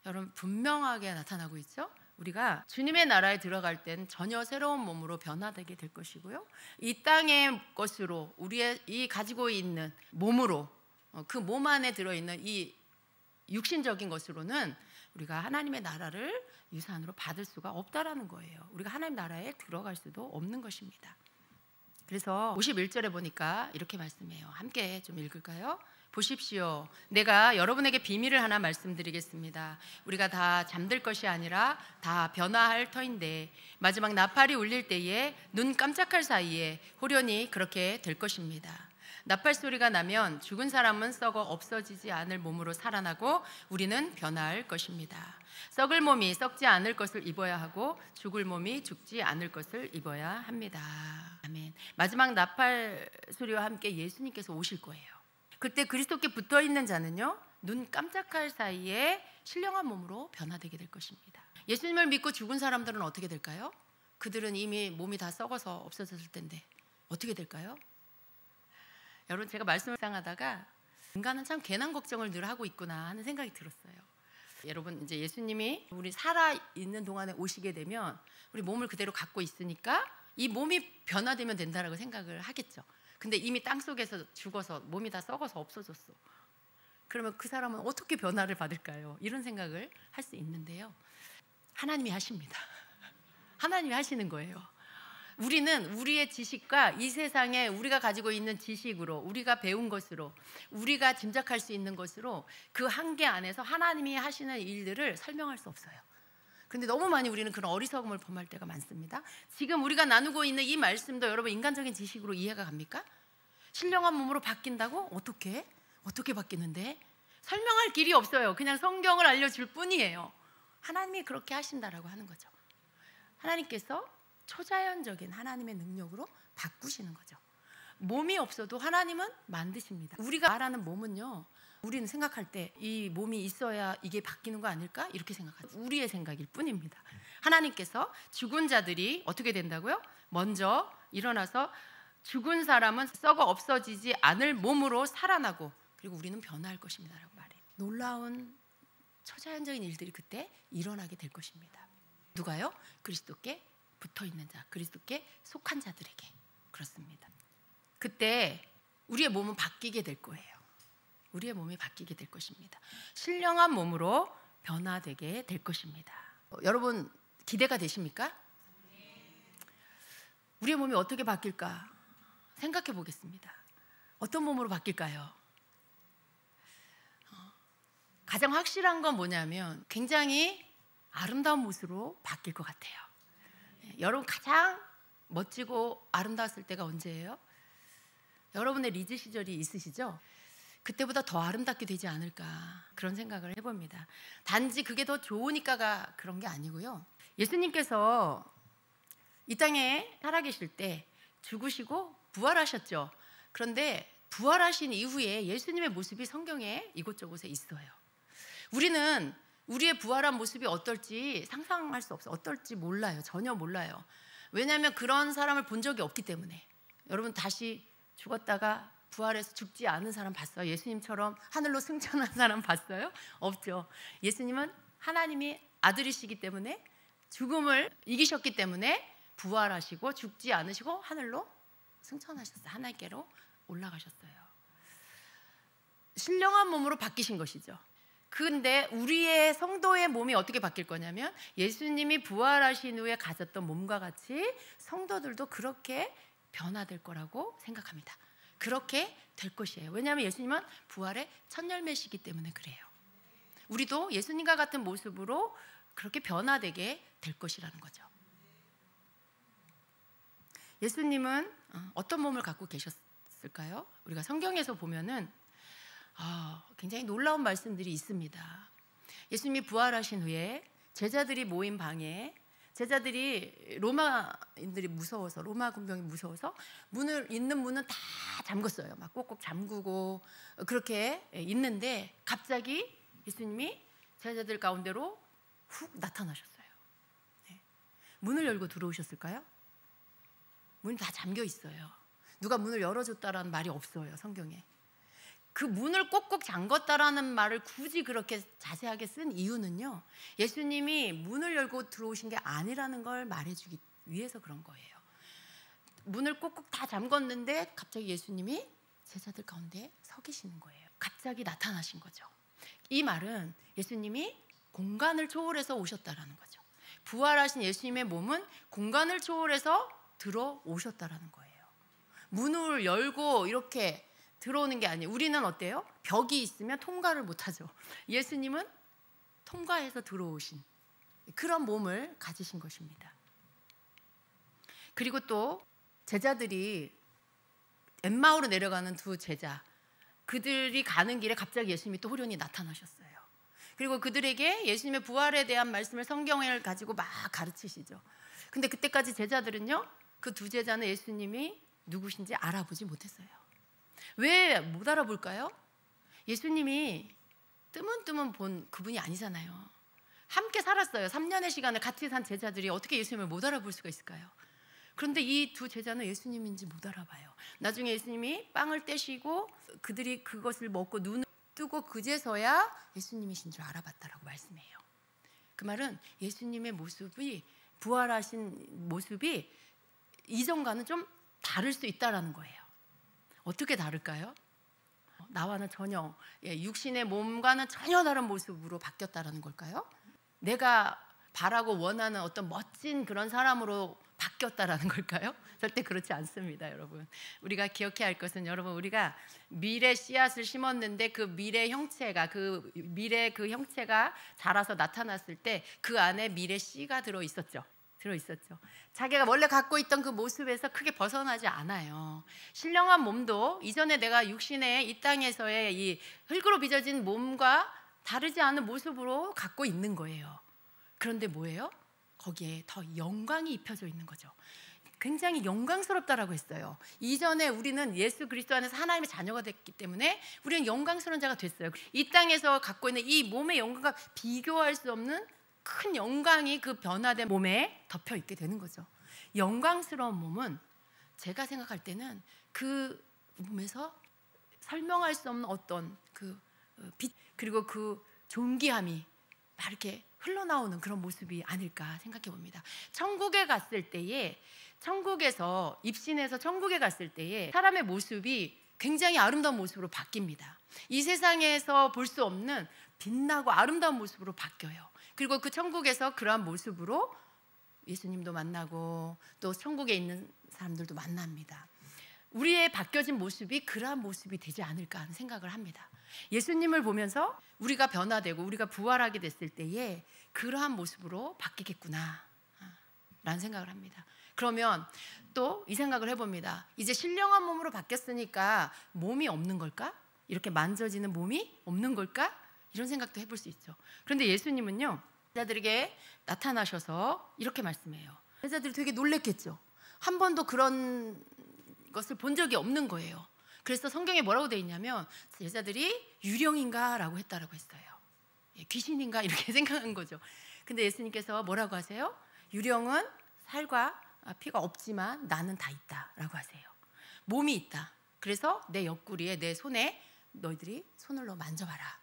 여러분, 분명하게 나타나고 있죠? 우리가 주님의 나라에 들어갈 땐 전혀 새로운 몸으로 변화되게 될 것이고요, 이 땅의 것으로 우리의 이 가지고 있는 몸으로 그 몸 안에 들어있는 이 육신적인 것으로는 우리가 하나님의 나라를 유산으로 받을 수가 없다라는 거예요. 우리가 하나님 나라에 들어갈 수도 없는 것입니다. 그래서 51절에 보니까 이렇게 말씀해요. 함께 좀 읽을까요? 보십시오. 내가 여러분에게 비밀을 하나 말씀드리겠습니다. 우리가 다 잠들 것이 아니라 다 변화할 터인데 마지막 나팔이 울릴 때에 눈 깜짝할 사이에 호련히 그렇게 될 것입니다. 나팔 소리가 나면 죽은 사람은 썩어 없어지지 않을 몸으로 살아나고 우리는 변화할 것입니다. 썩을 몸이 썩지 않을 것을 입어야 하고 죽을 몸이 죽지 않을 것을 입어야 합니다. 아멘. 마지막 나팔 소리와 함께 예수님께서 오실 거예요. 그때 그리스도께 붙어 있는 자는요, 눈 깜짝할 사이에 신령한 몸으로 변화되게 될 것입니다. 예수님을 믿고 죽은 사람들은 어떻게 될까요? 그들은 이미 몸이 다 썩어서 없어졌을 텐데 어떻게 될까요? 여러분, 제가 말씀을 상하다가 인간은 참 괜한 걱정을 늘 하고 있구나 하는 생각이 들었어요. 여러분, 이제 예수님이 우리 살아 있는 동안에 오시게 되면 우리 몸을 그대로 갖고 있으니까 이 몸이 변화되면 된다라고 생각을 하겠죠. 근데 이미 땅 속에서 죽어서 몸이 다 썩어서 없어졌어. 그러면 그 사람은 어떻게 변화를 받을까요? 이런 생각을 할 수 있는데요. 하나님이 하십니다. 하나님이 하시는 거예요. 우리는 우리의 지식과 이 세상에 우리가 가지고 있는 지식으로, 우리가 배운 것으로, 우리가 짐작할 수 있는 것으로 그 한계 안에서 하나님이 하시는 일들을 설명할 수 없어요. 그런데 너무 많이 우리는 그런 어리석음을 범할 때가 많습니다. 지금 우리가 나누고 있는 이 말씀도 여러분 인간적인 지식으로 이해가 갑니까? 신령한 몸으로 바뀐다고? 어떻게 바뀌는데? 설명할 길이 없어요. 그냥 성경을 알려줄 뿐이에요. 하나님이 그렇게 하신다라고 하는 거죠. 하나님께서 초자연적인 하나님의 능력으로 바꾸시는 거죠. 몸이 없어도 하나님은 만드십니다. 우리가 말하는 몸은요, 우리는 생각할 때 이 몸이 있어야 이게 바뀌는 거 아닐까? 이렇게 생각하죠. 우리의 생각일 뿐입니다. 하나님께서 죽은 자들이 어떻게 된다고요? 먼저 일어나서 죽은 사람은 썩어 없어지지 않을 몸으로 살아나고 그리고 우리는 변화할 것입니다 라고 말해요. 놀라운 초자연적인 일들이 그때 일어나게 될 것입니다. 누가요? 그리스도께 붙어있는 자, 그리스도께 속한 자들에게. 그렇습니다. 그때 우리의 몸은 바뀌게 될 거예요. 우리의 몸이 바뀌게 될 것입니다. 신령한 몸으로 변화되게 될 것입니다. 여러분 기대가 되십니까? 우리의 몸이 어떻게 바뀔까 생각해 보겠습니다. 어떤 몸으로 바뀔까요? 가장 확실한 건 뭐냐면 굉장히 아름다운 모습으로 바뀔 것 같아요. 여러분 가장 멋지고 아름다웠을 때가 언제예요? 여러분의 리즈 시절이 있으시죠? 그때보다 더 아름답게 되지 않을까 그런 생각을 해봅니다. 단지 그게 더 좋으니까가 그런 게 아니고요. 예수님께서 이 땅에 살아계실 때 죽으시고 부활하셨죠. 그런데 부활하신 이후에 예수님의 모습이 성경에 이곳저곳에 있어요. 우리는 우리의 부활한 모습이 어떨지 상상할 수 없어요. 어떨지 몰라요. 전혀 몰라요. 왜냐하면 그런 사람을 본 적이 없기 때문에. 여러분 다시 죽었다가 부활해서 죽지 않은 사람 봤어요? 예수님처럼 하늘로 승천한 사람 봤어요? 없죠. 예수님은 하나님이 아들이시기 때문에 죽음을 이기셨기 때문에 부활하시고 죽지 않으시고 하늘로 승천하셨어요. 하나님께로 올라가셨어요. 신령한 몸으로 바뀌신 것이죠. 근데 우리의 성도의 몸이 어떻게 바뀔 거냐면 예수님이 부활하신 후에 가졌던 몸과 같이 성도들도 그렇게 변화될 거라고 생각합니다. 그렇게 될 것이에요. 왜냐하면 예수님은 부활의 첫 열매시기 때문에 그래요. 우리도 예수님과 같은 모습으로 그렇게 변화되게 될 것이라는 거죠. 예수님은 어떤 몸을 갖고 계셨을까요? 우리가 성경에서 보면은 굉장히 놀라운 말씀들이 있습니다. 예수님이 부활하신 후에 제자들이 모인 방에 제자들이 로마인들이 무서워서 로마 군병이 무서워서 있는 문은 다 잠궜어요. 막 꼭꼭 잠그고 그렇게 있는데 갑자기 예수님이 제자들 가운데로 훅 나타나셨어요. 네. 문을 열고 들어오셨을까요? 문이 다 잠겨 있어요. 누가 문을 열어줬다라는 말이 없어요. 성경에. 그 문을 꼭꼭 잠궜다라는 말을 굳이 그렇게 자세하게 쓴 이유는요. 예수님이 문을 열고 들어오신 게 아니라는 걸 말해주기 위해서 그런 거예요. 문을 꼭꼭 다 잠궜는데 갑자기 예수님이 제자들 가운데 서 계시는 거예요. 갑자기 나타나신 거죠. 이 말은 예수님이 공간을 초월해서 오셨다라는 거죠. 부활하신 예수님의 몸은 공간을 초월해서 들어오셨다라는 거예요. 문을 열고 이렇게 들어오는 게 아니에요. 우리는 어때요? 벽이 있으면 통과를 못하죠. 예수님은 통과해서 들어오신 그런 몸을 가지신 것입니다. 그리고 또 제자들이 엠마오로 내려가는 두 제자, 그들이 가는 길에 갑자기 예수님이 또 호련히 나타나셨어요. 그리고 그들에게 예수님의 부활에 대한 말씀을 성경을 가지고 막 가르치시죠. 근데 그때까지 제자들은요, 그 두 제자는 예수님이 누구신지 알아보지 못했어요. 왜 못 알아볼까요? 예수님이 뜨문뜨문 본 그분이 아니잖아요. 함께 살았어요. 3년의 시간을 같이 산 제자들이 어떻게 예수님을 못 알아볼 수가 있을까요? 그런데 이 두 제자는 예수님인지 못 알아봐요. 나중에 예수님이 빵을 떼시고 그들이 그것을 먹고 눈을 뜨고 그제서야 예수님이신 줄 알아봤다라고 말씀해요. 그 말은 예수님의 모습이, 부활하신 모습이 이전과는 좀 다를 수 있다라는 거예요. 어떻게 다를까요? 나와는 전혀, 육신의 몸과는 전혀 다른 모습으로 바뀌었다라는 걸까요? 내가 바라고 원하는 어떤 멋진 그런 사람으로 바뀌었다라는 걸까요? 절대 그렇지 않습니다, 여러분. 우리가 기억해야 할 것은, 여러분, 우리가 미래 씨앗을 심었는데 그 미래 형체가, 그 미래 그 형체가 자라서 나타났을 때 그 안에 미래 씨가 들어 있었죠. 자기가 원래 갖고 있던 그 모습에서 크게 벗어나지 않아요. 신령한 몸도 이전에 내가 육신의 이 땅에서의 이 흙으로 빚어진 몸과 다르지 않은 모습으로 갖고 있는 거예요. 그런데 뭐예요? 거기에 더 영광이 입혀져 있는 거죠. 굉장히 영광스럽다라고 했어요. 이전에 우리는 예수 그리스도 안에서 하나님의 자녀가 됐기 때문에 우리는 영광스러운 자가 됐어요. 이 땅에서 갖고 있는 이 몸의 영광과 비교할 수 없는 큰 영광이 그 변화된 몸에 덮여 있게 되는 거죠. 영광스러운 몸은 제가 생각할 때는 그 몸에서 설명할 수 없는 어떤 그 빛, 그리고 그 존귀함이 막 이렇게 흘러나오는 그런 모습이 아닐까 생각해 봅니다. 천국에 갔을 때에, 천국에서 입신해서 천국에 갔을 때에 사람의 모습이 굉장히 아름다운 모습으로 바뀝니다. 이 세상에서 볼 수 없는 빛나고 아름다운 모습으로 바뀌어요. 그리고 그 천국에서 그러한 모습으로 예수님도 만나고 또 천국에 있는 사람들도 만납니다. 우리의 바뀌어진 모습이 그러한 모습이 되지 않을까 하는 생각을 합니다. 예수님을 보면서 우리가 변화되고 우리가 부활하게 됐을 때에 그러한 모습으로 바뀌겠구나 라는 생각을 합니다. 그러면 또 이 생각을 해봅니다. 이제 신령한 몸으로 바뀌었으니까 몸이 없는 걸까? 이렇게 만져지는 몸이 없는 걸까? 이런 생각도 해볼 수 있죠. 그런데 예수님은요, 제자들에게 나타나셔서 이렇게 말씀해요. 제자들이 되게 놀랬겠죠. 한 번도 그런 것을 본 적이 없는 거예요. 그래서 성경에 뭐라고 되어 있냐면 제자들이 유령인가 라고 했다라고 했어요. 귀신인가 이렇게 생각한 거죠. 근데 예수님께서 뭐라고 하세요? 유령은 살과 피가 없지만 나는 다 있다라고 하세요. 몸이 있다. 그래서 내 옆구리에, 내 손에 너희들이 손을 넣어 만져봐라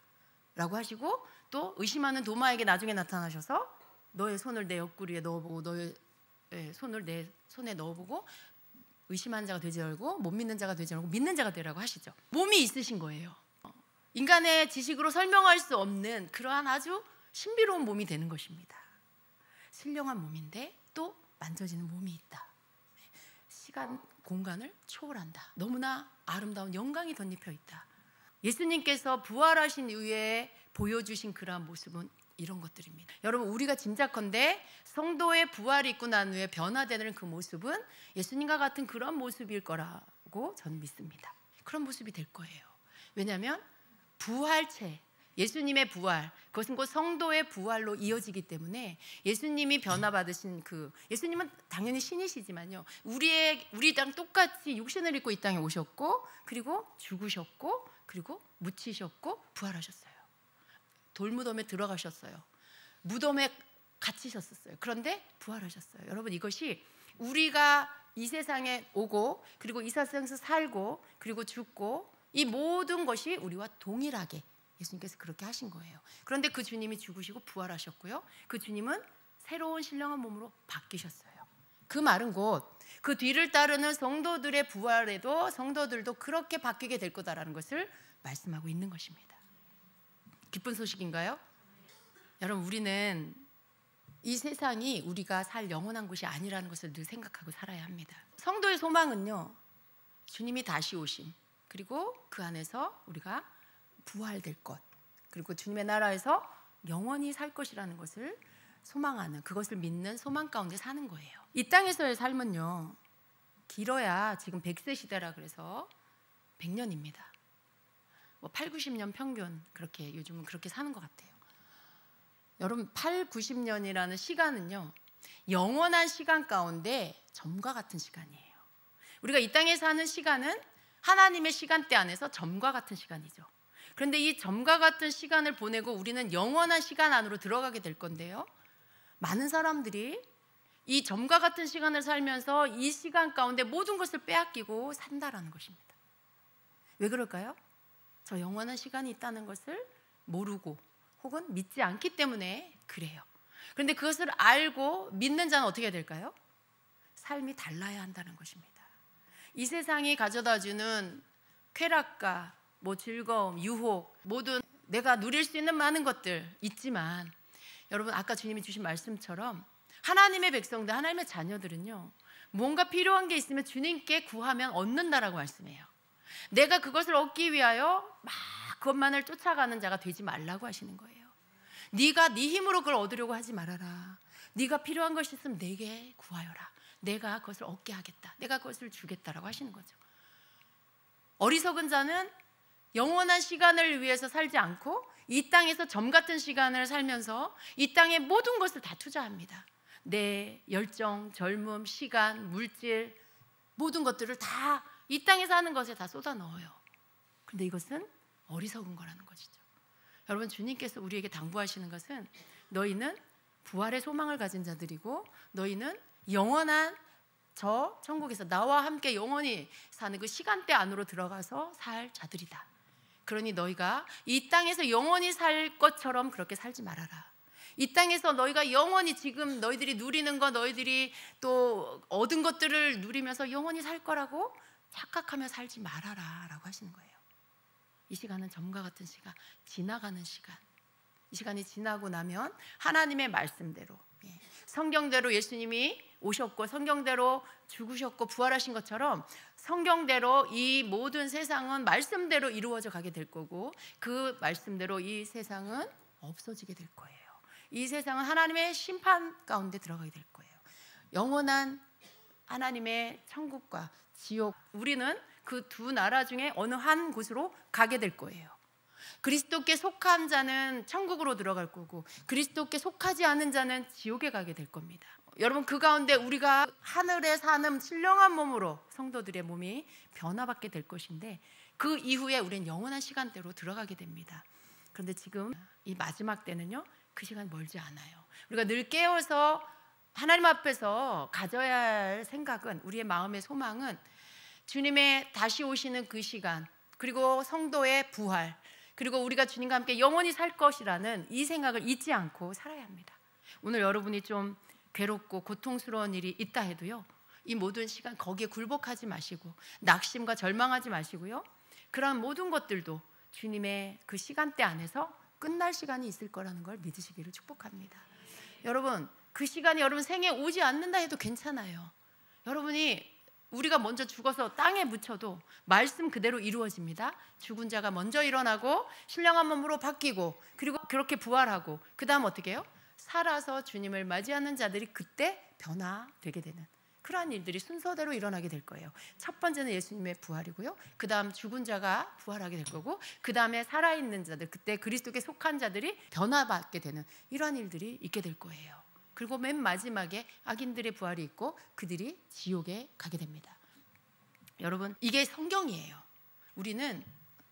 라고 하시고, 또 의심하는 도마에게 나중에 나타나셔서 너의 손을 내 옆구리에 넣어보고 너의 손을 내 손에 넣어보고 의심하는 자가 되지 말고 못 믿는 자가 되지 말고 믿는 자가 되라고 하시죠. 몸이 있으신 거예요. 인간의 지식으로 설명할 수 없는 그러한 아주 신비로운 몸이 되는 것입니다. 신령한 몸인데 또 만져지는 몸이 있다. 시간, 공간을 초월한다. 너무나 아름다운 영광이 덧입혀 있다. 예수님께서 부활하신 이후에 보여주신 그러한 모습은 이런 것들입니다. 여러분, 우리가 짐작컨대 성도의 부활이 있고 난 후에 변화되는 그 모습은 예수님과 같은 그런 모습일 거라고 저는 믿습니다. 그런 모습이 될 거예요. 왜냐하면 부활체, 예수님의 부활, 그것은 곧 성도의 부활로 이어지기 때문에 예수님이 변화받으신 예수님은 당연히 신이시지만요, 우리랑 똑같이 육신을 입고 이 땅에 오셨고, 그리고 죽으셨고, 그리고 묻히셨고 부활하셨어요. 돌무덤에 들어가셨어요. 무덤에 갇히셨었어요. 그런데 부활하셨어요. 여러분, 이것이 우리가 이 세상에 오고 그리고 이 세상에서 살고 그리고 죽고 이 모든 것이 우리와 동일하게 예수님께서 그렇게 하신 거예요. 그런데 그 주님이 죽으시고 부활하셨고요, 그 주님은 새로운 신령한 몸으로 바뀌셨어요. 그 말은 곧 그 뒤를 따르는 성도들의 부활에도 성도들도 그렇게 바뀌게 될 거다라는 것을 말씀하고 있는 것입니다. 기쁜 소식인가요? 여러분, 우리는 이 세상이 우리가 살 영원한 곳이 아니라는 것을 늘 생각하고 살아야 합니다. 성도의 소망은요, 주님이 다시 오심, 그리고 그 안에서 우리가 부활될 것, 그리고 주님의 나라에서 영원히 살 것이라는 것을 소망하는, 그것을 믿는 소망 가운데 사는 거예요. 이 땅에서의 삶은요, 길어야 지금 100세 시대라 그래서 100년입니다. 뭐 8, 90년 평균 그렇게 요즘은 그렇게 사는 것 같아요. 여러분 8, 90년이라는 시간은요 영원한 시간 가운데 점과 같은 시간이에요. 우리가 이 땅에 사는 시간은 하나님의 시간대 안에서 점과 같은 시간이죠. 그런데 이 점과 같은 시간을 보내고 우리는 영원한 시간 안으로 들어가게 될 건데요, 많은 사람들이 이 점과 같은 시간을 살면서 이 시간 가운데 모든 것을 빼앗기고 산다라는 것입니다. 왜 그럴까요? 저 영원한 시간이 있다는 것을 모르고 혹은 믿지 않기 때문에 그래요. 그런데 그것을 알고 믿는 자는 어떻게 해야 될까요? 삶이 달라야 한다는 것입니다. 이 세상이 가져다주는 쾌락과 뭐 즐거움, 유혹, 모든 내가 누릴 수 있는 많은 것들 있지만, 여러분 아까 주님이 주신 말씀처럼 하나님의 백성들, 하나님의 자녀들은요 뭔가 필요한 게 있으면 주님께 구하면 얻는다라고 말씀해요. 내가 그것을 얻기 위하여 막 그것만을 쫓아가는 자가 되지 말라고 하시는 거예요. 네가 네 힘으로 그걸 얻으려고 하지 말아라. 네가 필요한 것이 있으면 내게 구하여라. 내가 그것을 얻게 하겠다. 내가 그것을 주겠다라고 하시는 거죠. 어리석은 자는 영원한 시간을 위해서 살지 않고 이 땅에서 점 같은 시간을 살면서 이 땅의 모든 것을 다 투자합니다. 내 열정, 젊음, 시간, 물질, 모든 것들을 다 이 땅에서 하는 것에 다 쏟아 넣어요. 그런데 이것은 어리석은 거라는 것이죠. 여러분, 주님께서 우리에게 당부하시는 것은 너희는 부활의 소망을 가진 자들이고 너희는 영원한 저 천국에서 나와 함께 영원히 사는 그 시간대 안으로 들어가서 살 자들이다. 그러니 너희가 이 땅에서 영원히 살 것처럼 그렇게 살지 말아라. 이 땅에서 너희가 영원히 지금 너희들이 누리는 것, 너희들이 또 얻은 것들을 누리면서 영원히 살 거라고 착각하며 살지 말아라 라고 하시는 거예요. 이 시간은 점과 같은 시간, 지나가는 시간. 이 시간이 지나고 나면 하나님의 말씀대로, 성경대로 예수님이 오셨고 성경대로 죽으셨고 부활하신 것처럼 성경대로 이 모든 세상은 말씀대로 이루어져 가게 될 거고, 그 말씀대로 이 세상은 없어지게 될 거예요. 이 세상은 하나님의 심판 가운데 들어가게 될 거예요. 영원한 하나님의 천국과 지옥, 우리는 그 두 나라 중에 어느 한 곳으로 가게 될 거예요. 그리스도께 속한 자는 천국으로 들어갈 거고 그리스도께 속하지 않은 자는 지옥에 가게 될 겁니다. 여러분, 그 가운데 우리가 하늘에 사는 신령한 몸으로 성도들의 몸이 변화받게 될 것인데 그 이후에 우리는 영원한 시간대로 들어가게 됩니다. 그런데 지금 이 마지막 때는요 그 시간 멀지 않아요. 우리가 늘 깨어서 하나님 앞에서 가져야 할 생각은, 우리의 마음의 소망은 주님의 다시 오시는 그 시간, 그리고 성도의 부활, 그리고 우리가 주님과 함께 영원히 살 것이라는 이 생각을 잊지 않고 살아야 합니다. 오늘 여러분이 좀 괴롭고 고통스러운 일이 있다 해도요, 이 모든 시간 거기에 굴복하지 마시고 낙심과 절망하지 마시고요, 그런 모든 것들도 주님의 그 시간대 안에서 끝날 시간이 있을 거라는 걸 믿으시기를 축복합니다. 여러분, 그 시간이 여러분 생에 오지 않는다 해도 괜찮아요. 여러분이 우리가 먼저 죽어서 땅에 묻혀도 말씀 그대로 이루어집니다. 죽은 자가 먼저 일어나고 신령한 몸으로 바뀌고 그리고 그렇게 부활하고 그 다음 어떻게 해요? 살아서 주님을 맞이하는 자들이 그때 변화되게 되는 그러한 일들이 순서대로 일어나게 될 거예요. 첫 번째는 예수님의 부활이고요, 그 다음 죽은 자가 부활하게 될 거고, 그 다음에 살아있는 자들, 그때 그리스도께 속한 자들이 변화받게 되는 이러한 일들이 있게 될 거예요. 그리고 맨 마지막에 악인들의 부활이 있고 그들이 지옥에 가게 됩니다. 여러분, 이게 성경이에요. 우리는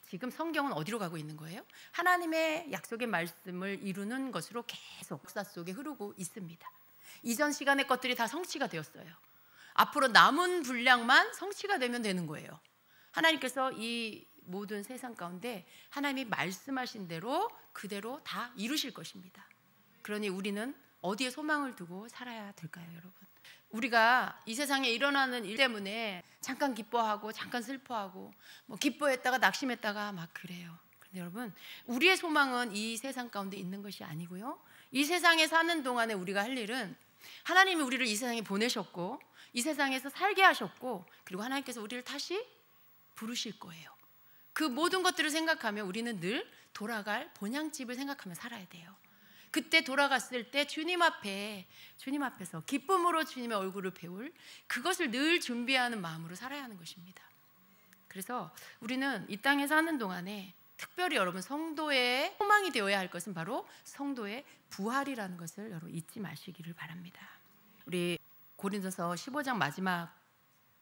지금 성경은 어디로 가고 있는 거예요? 하나님의 약속의 말씀을 이루는 것으로 계속 역사 속에 흐르고 있습니다. 이전 시간의 것들이 다 성취가 되었어요. 앞으로 남은 분량만 성취가 되면 되는 거예요. 하나님께서 이 모든 세상 가운데 하나님이 말씀하신 대로 그대로 다 이루실 것입니다. 그러니 우리는 어디에 소망을 두고 살아야 될까요, 여러분? 우리가 이 세상에 일어나는 일 때문에 잠깐 기뻐하고 잠깐 슬퍼하고 뭐 기뻐했다가 낙심했다가 막 그래요. 그런데 여러분, 우리의 소망은 이 세상 가운데 있는 것이 아니고요, 이 세상에 사는 동안에 우리가 할 일은 하나님이 우리를 이 세상에 보내셨고 이 세상에서 살게 하셨고 그리고 하나님께서 우리를 다시 부르실 거예요. 그 모든 것들을 생각하며 우리는 늘 돌아갈 본향집을 생각하며 살아야 돼요. 그때 돌아갔을 때 주님 앞에서 기쁨으로 주님의 얼굴을 배울 그것을 늘 준비하는 마음으로 살아야 하는 것입니다. 그래서 우리는 이 땅에 사는 동안에 특별히 여러분 성도의 소망이 되어야 할 것은 바로 성도의 부활이라는 것을 여러분 잊지 마시기를 바랍니다. 우리 고린도서 15장 마지막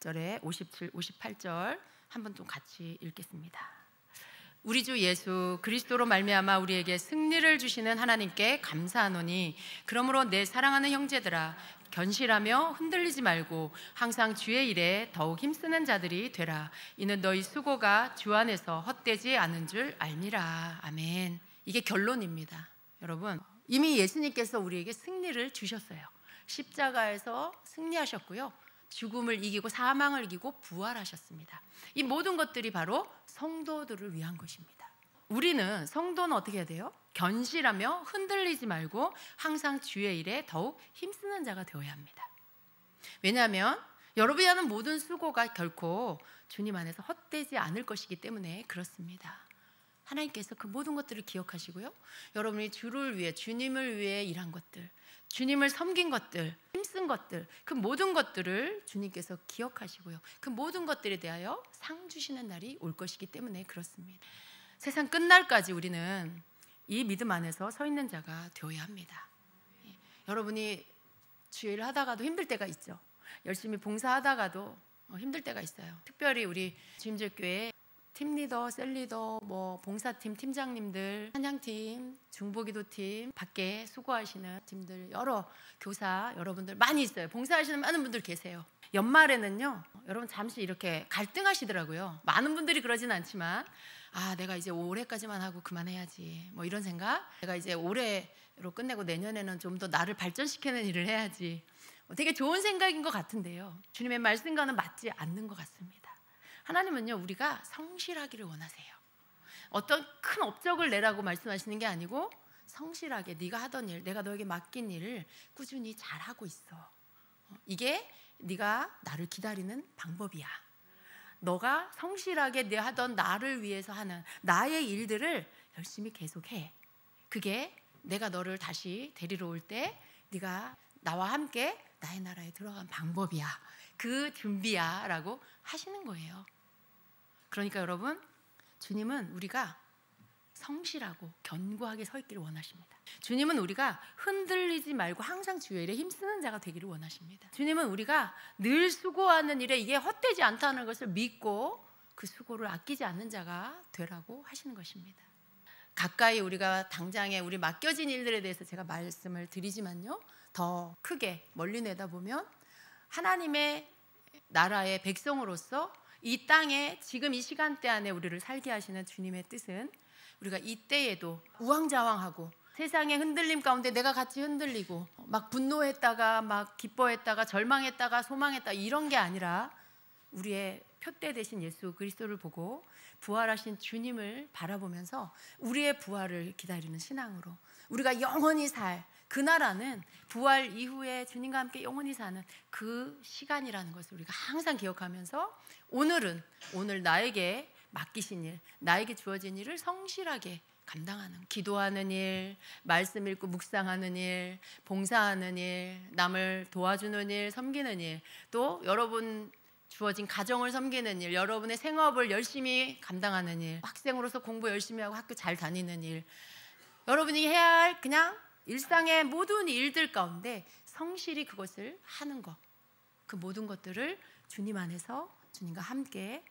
절에 57, 58절 한번 좀 같이 읽겠습니다. 우리 주 예수 그리스도로 말미암아 우리에게 승리를 주시는 하나님께 감사하노니 그러므로 내 사랑하는 형제들아 견실하며 흔들리지 말고 항상 주의 일에 더욱 힘쓰는 자들이 되라. 이는 너희 수고가 주 안에서 헛되지 않은 줄 알미라. 아멘. 이게 결론입니다. 여러분, 이미 예수님께서 우리에게 승리를 주셨어요. 십자가에서 승리하셨고요, 죽음을 이기고 사망을 이기고 부활하셨습니다. 이 모든 것들이 바로 성도들을 위한 것입니다. 우리는 성도는 어떻게 해야 돼요? 견실하며 흔들리지 말고 항상 주의 일에 더욱 힘쓰는 자가 되어야 합니다. 왜냐하면 여러분이 하는 모든 수고가 결코 주님 안에서 헛되지 않을 것이기 때문에 그렇습니다. 하나님께서 그 모든 것들을 기억하시고요, 여러분이 주를 위해, 주님을 위해 일한 것들, 주님을 섬긴 것들, 힘쓴 것들, 그 모든 것들을 주님께서 기억하시고요, 그 모든 것들에 대하여 상 주시는 날이 올 것이기 때문에 그렇습니다. 세상 끝날까지 우리는 이 믿음 안에서 서 있는 자가 되어야 합니다. 여러분이 주일 하다가도 힘들 때가 있죠. 열심히 봉사하다가도 힘들 때가 있어요. 특별히 우리 주임절교회 팀리더, 셀리더, 봉사팀 팀장님들, 찬양팀, 중보기도팀, 밖에 수고하시는 팀들, 여러 교사 여러분들 많이 있어요. 봉사하시는 많은 분들 계세요. 연말에는요, 여러분 잠시 이렇게 갈등하시더라고요. 많은 분들이 그러진 않지만, 내가 이제 올해까지만 하고 그만해야지, 이런 생각. 내가 이제 올해로 끝내고 내년에는 좀 더 나를 발전시키는 일을 해야지. 되게 좋은 생각인 것 같은데요, 주님의 말씀과는 맞지 않는 것 같습니다. 하나님은요, 우리가 성실하기를 원하세요. 어떤 큰 업적을 내라고 말씀하시는 게 아니고 성실하게 네가 하던 일, 내가 너에게 맡긴 일을 꾸준히 잘하고 있어. 이게 네가 나를 기다리는 방법이야. 너가 성실하게 내 하던 나를 위해서 하는 나의 일들을 열심히 계속해. 그게 내가 너를 다시 데리러 올 때 네가 나와 함께 나의 나라에 들어간 방법이야. 그 준비야 라고 하시는 거예요. 그러니까 여러분, 주님은 우리가 성실하고 견고하게 서 있기를 원하십니다. 주님은 우리가 흔들리지 말고 항상 주의 일에 힘쓰는 자가 되기를 원하십니다. 주님은 우리가 늘 수고하는 일에 이게 헛되지 않다는 것을 믿고 그 수고를 아끼지 않는 자가 되라고 하시는 것입니다. 가까이 우리가 당장에 우리 맡겨진 일들에 대해서 제가 말씀을 드리지만요, 더 크게 멀리 내다보면 하나님의 나라의 백성으로서 이 땅에 지금 이 시간대 안에 우리를 살게 하시는 주님의 뜻은 우리가 이때에도 우왕좌왕하고 세상의 흔들림 가운데 내가 같이 흔들리고 막 분노했다가 막 기뻐했다가 절망했다가 소망했다, 이런 게 아니라 우리의 표대 되신 예수 그리스도를 보고 부활하신 주님을 바라보면서 우리의 부활을 기다리는 신앙으로 우리가 영원히 살 그 나라는 부활 이후에 주님과 함께 영원히 사는 그 시간이라는 것을 우리가 항상 기억하면서 오늘 나에게 맡기신 일, 나에게 주어진 일을 성실하게 감당하는, 기도하는 일, 말씀 읽고 묵상하는 일, 봉사하는 일, 남을 도와주는 일, 섬기는 일, 또 여러분 주어진 가정을 섬기는 일, 여러분의 생업을 열심히 감당하는 일, 학생으로서 공부 열심히 하고 학교 잘 다니는 일, 여러분이 해야 할 그냥 일상의 모든 일들 가운데 성실히 그것을 하는 것, 그 모든 것들을 주님 안에서 주님과 함께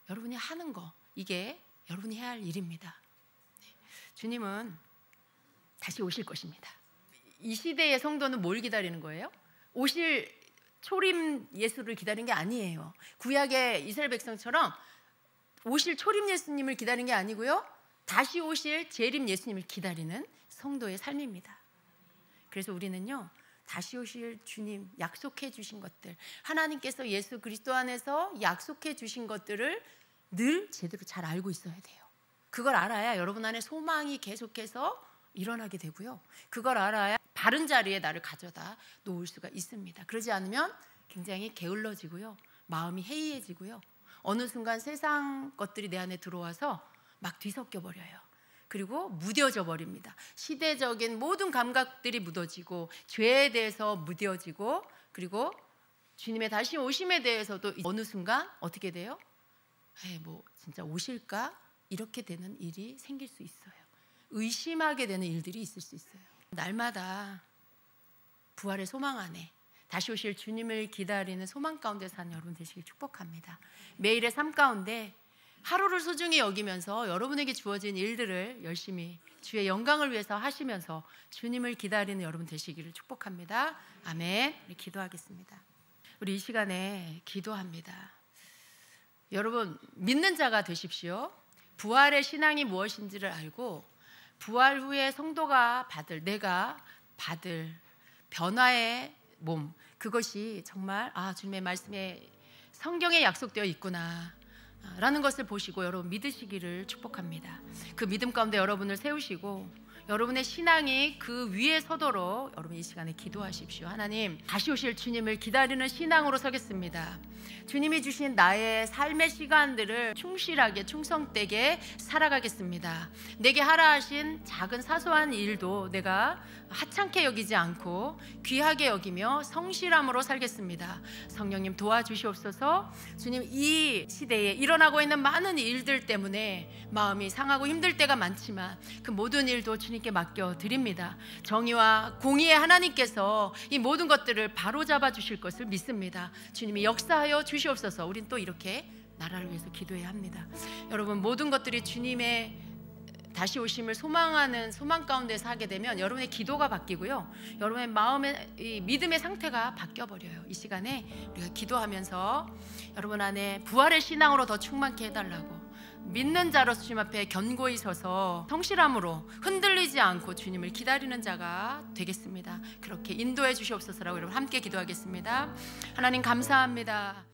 여러분이 하는 것, 이게 여러분이 해야 할 일입니다. 주님은 다시 오실 것입니다. 이 시대의 성도는 뭘 기다리는 거예요? 오실 초림 예수를 기다리는 게 아니에요. 구약의 이스라엘 백성처럼 오실 초림 예수님을 기다리는 게 아니고요, 다시 오실 재림 예수님을 기다리는 성도의 삶입니다. 그래서 우리는요, 다시 오실 주님 약속해 주신 것들, 하나님께서 예수 그리스도 안에서 약속해 주신 것들을 늘 제대로 잘 알고 있어야 돼요. 그걸 알아야 여러분 안에 소망이 계속해서 일어나게 되고요, 그걸 알아야 바른 자리에 나를 가져다 놓을 수가 있습니다. 그러지 않으면 굉장히 게을러지고요, 마음이 해이해지고요, 어느 순간 세상 것들이 내 안에 들어와서 막 뒤섞여 버려요. 그리고 무뎌져 버립니다. 시대적인 모든 감각들이 묻어지고 죄에 대해서 무뎌지고 그리고 주님의 다시 오심에 대해서도 어느 순간 어떻게 돼요? 뭐 진짜 오실까? 이렇게 되는 일이 생길 수 있어요. 의심하게 되는 일들이 있을 수 있어요. 날마다 부활의 소망 안에 다시 오실 주님을 기다리는 소망 가운데 사는 여러분 되시길 축복합니다. 매일의 삶 가운데 하루를 소중히 여기면서 여러분에게 주어진 일들을 열심히 주의 영광을 위해서 하시면서 주님을 기다리는 여러분 되시기를 축복합니다. 아멘. 우리 기도하겠습니다. 우리 이 시간에 기도합니다. 여러분 믿는 자가 되십시오. 부활의 신앙이 무엇인지를 알고 부활 후에 성도가 내가 받을 변화의 몸, 그것이 정말 주님의 말씀에 성경에 약속되어 있구나 라는 것을 보시고 여러분 믿으시기를 축복합니다. 그 믿음 가운데 여러분을 세우시고 여러분의 신앙이 그 위에 서도록 여러분 이 시간에 기도하십시오. 하나님, 다시 오실 주님을 기다리는 신앙으로 서겠습니다. 주님이 주신 나의 삶의 시간들을 충실하게 충성되게 살아가겠습니다. 내게 하라 하신 작은 사소한 일도 내가 하찮게 여기지 않고 귀하게 여기며 성실함으로 살겠습니다. 성령님 도와주시옵소서. 주님, 이 시대에 일어나고 있는 많은 일들 때문에 마음이 상하고 힘들 때가 많지만 그 모든 일도 주님께 맡겨드립니다. 정의와 공의의 하나님께서 이 모든 것들을 바로잡아 주실 것을 믿습니다. 주님이 역사하여 주시옵소서. 우린 또 이렇게 나라를 위해서 기도해야 합니다. 여러분, 모든 것들이 주님의 다시 오심을 소망하는 소망 가운데서 하게 되면 여러분의 기도가 바뀌고요, 여러분의 마음의 이 믿음의 상태가 바뀌어버려요. 이 시간에 우리가 기도하면서 여러분 안에 부활의 신앙으로 더 충만케 해달라고, 믿는 자로서 주님 앞에 견고히 서서 성실함으로 흔들리지 않고 주님을 기다리는 자가 되겠습니다. 그렇게 인도해 주시옵소서라고 여러분 함께 기도하겠습니다. 하나님 감사합니다.